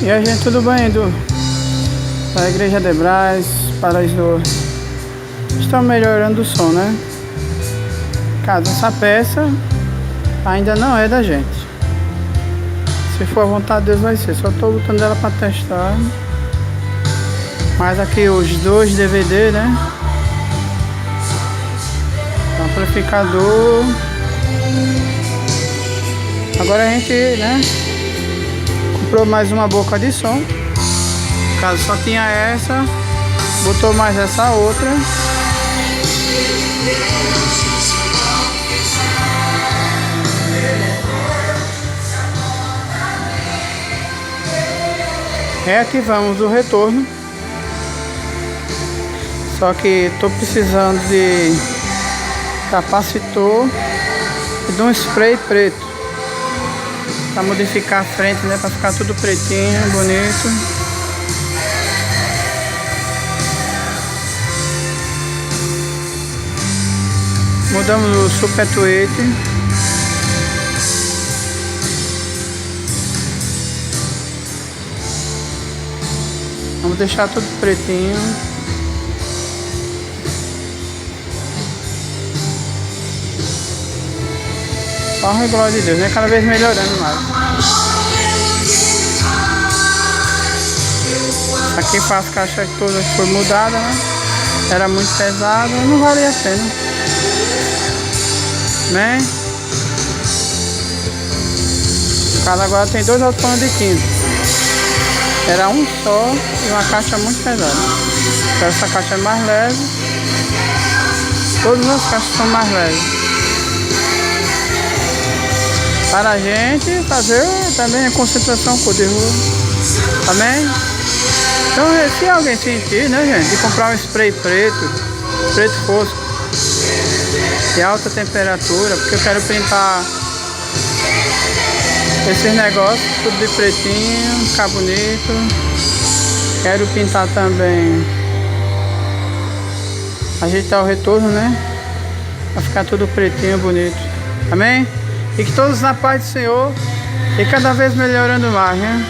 E a gente tudo bem indo da Igreja de Brás, Paraíso. Estão melhorando o som, né? Caso essa peça ainda não é da gente. Se for a vontade de Deus vai ser. Só estou botando ela para testar. Mas aqui os dois DVD, né? Amplificador. Agora a gente, né? Comprou mais uma boca de som. Caso só tinha essa, botou mais essa outra. Reativamos o retorno. Só que estou precisando de capacitor e de um spray preto para modificar a frente, né? Para ficar tudo pretinho, bonito. Mudamos o super tweet. Vamos deixar tudo pretinho. Honra e glória de Deus, né? Cada vez melhorando mais. Aqui para as caixas todas foi mudada, né? Era muito pesado, não valia a pena, né? Cada agora tem dois alto-falantes de 15. Era um só e uma caixa muito pesada. Então essa caixa é mais leve. Todas as caixas são mais leves. Para a gente fazer também a concentração cor de rua. Amém? Então se alguém sentir, né, gente, de comprar um spray preto fosco, de alta temperatura, porque eu quero pintar esses negócios tudo de pretinho, ficar bonito. Quero pintar também, ajeitar o retorno, né, para ficar tudo pretinho, bonito. Amém? E que todos na paz do Senhor e cada vez melhorando mais, né?